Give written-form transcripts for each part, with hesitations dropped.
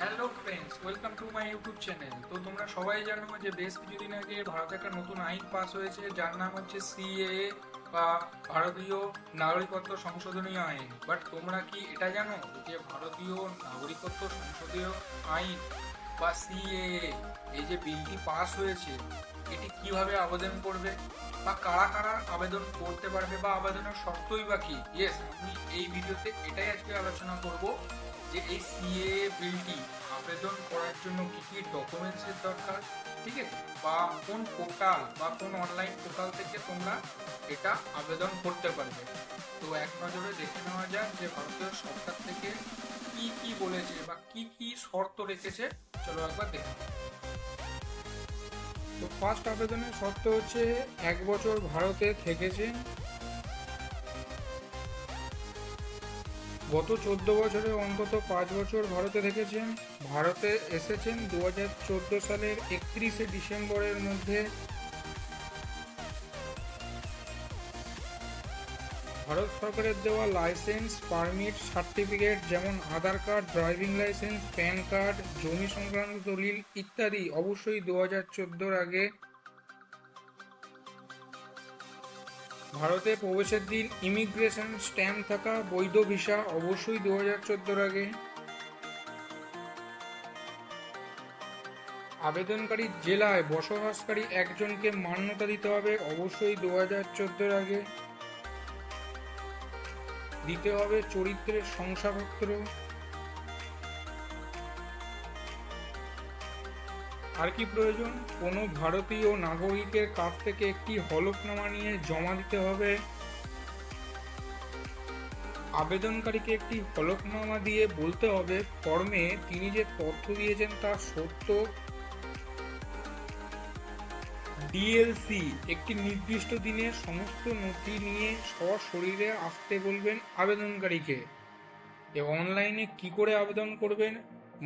Hello friends, welcome to my YouTube channel. তো তোমরা সবাই জানো যে বেশ কিছুদিন আগে ভারতে একটা নতুন আইন পাস হয়েছে, যার নাম হচ্ছে সিএএ বা ভারতীয় নাগরিকত্ব সংশোধনী আইন। বাট তোমরা কি এটা জানো যে ভারতীয় নাগরিকত্ব সংশোধনীয় আইন বা সিএএ, এই যে বিলটি পাস হয়েছে, এটি কিভাবে আবেদন করবে বা কারা কারা আবেদন করতে পারবে বা আবেদনের শর্তই বা কি? ইয়েস, আমি এই ভিডিওতে এটাই আজকে আলোচনা করব যে এই সিএএ বিলটি আবেদন করার জন্য কি কি ডকুমেন্টসের দরকার, ঠিক আছে, বা কোন পোর্টাল বা কোন অনলাইন পোর্টাল থেকে তোমরা এটা আবেদন করতে পারবে। তো এক নজরে দেখে নেওয়া যাক যে ভারতীয় সরকার থেকে কি কি বলেছে বা কি কি শর্ত রেখেছে। চলো একবার দেখে নিই। তো ফার্স্ট আবেদনের শর্ত হচ্ছে 1 বছর ভারতে থেকেছেন, গত 14 বছরে অন্তত 5 বছর ভারতে থেকেছেন, ভারতে এসেছেন 2014 সালের 31শে ডিসেম্বরের মধ্যে, ভারত সরকারের দেওয়া লাইসেন্স, পারমিট, সার্টিফিকেট যেমন Aadhaar card, driving licence, PAN card, জমি সংক্রান্ত দলিল ইত্যাদি অবশ্যই 2014 আগে, ভারতে প্রবেশের দিন ইমিগ্রেশন স্ট্যাম্প থাকা বৈধ ভিসা অবশ্যই 2014 আগে, আবেদনকারী জেলায় বসবাসকারী একজনকে মান্যতা দিতে হবে অবশ্যই 2014 আগে, দিতে হবে চরিত্রের শংসাপত্র। আর কি প্রয়োজন? কোনো ভারতীয় নাগরিকের কাছ থেকে একটি হলফনামা নিয়ে জমা দিতে হবে। আবেদনকারীকে একটি হলফনামা দিয়ে বলতে হবে ফর্মে তিনি যে তথ্য দিয়েছেন তা সত্য। ডিএলসি একটি নির্দিষ্ট দিনে সমস্ত নথি নিয়ে সশরীরে আসতে বলবেন আবেদনকারীকে। অনলাইনে কি করে আবেদন করবেন?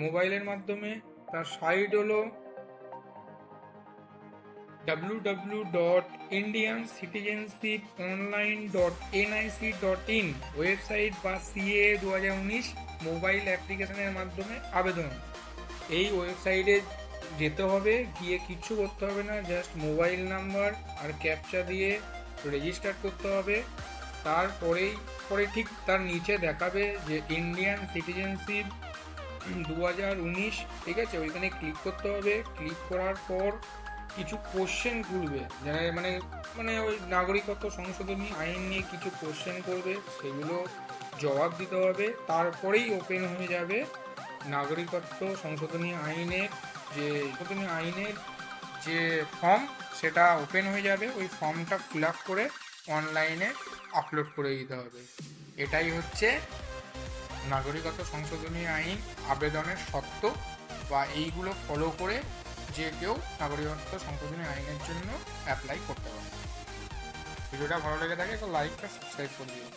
মোবাইলের মাধ্যমে। তার সাইট হলো www.indiancitizenship.online.nic.in ওয়েবসাইট বা সিএএ 2019 মোবাইল অ্যাপ্লিকেশনের মাধ্যমে আবেদন। এই ওয়েবসাইটে যেতে হবে, গিয়ে কিচ্ছু করতে হবে না, জাস্ট মোবাইল নাম্বার আর ক্যাপচা দিয়ে রেজিস্টার করতে হবে। পরে ঠিক তার নিচে দেখাবে যে ইন্ডিয়ান সিটিজেনশিপ 2019, ঠিক আছে, ওইখানে ক্লিক করতে হবে। ক্লিক করার পর কিছু কোশ্চেন করবে, মানে মানে ওই নাগরিকত্ব সংশোধনী আইন নিয়ে কিছু কোশ্চেন করবে, সেগুলো জবাব দিতে হবে। তারপরেই ওপেন হয়ে যাবে নাগরিকত্ব সংশোধনী আইনের যে ফর্ম, সেটা ওপেন হয়ে যাবে। ওই ফর্মটা ফিল আপ করে অনলাইনে আপলোড করে দিতে হবে। এটাই হচ্ছে নাগরিকত্ব সংশোধনী আইন আবেদনের শর্ত, বা এইগুলো ফলো করে যে কেউ নাগরিকত্ব সংশোধনী আইনের জন্য অ্যাপ্লাই করতে পারে। ভিডিওটা ভালো লেগে থাকে তো লাইক বা সাবস্ক্রাইব করে দিও।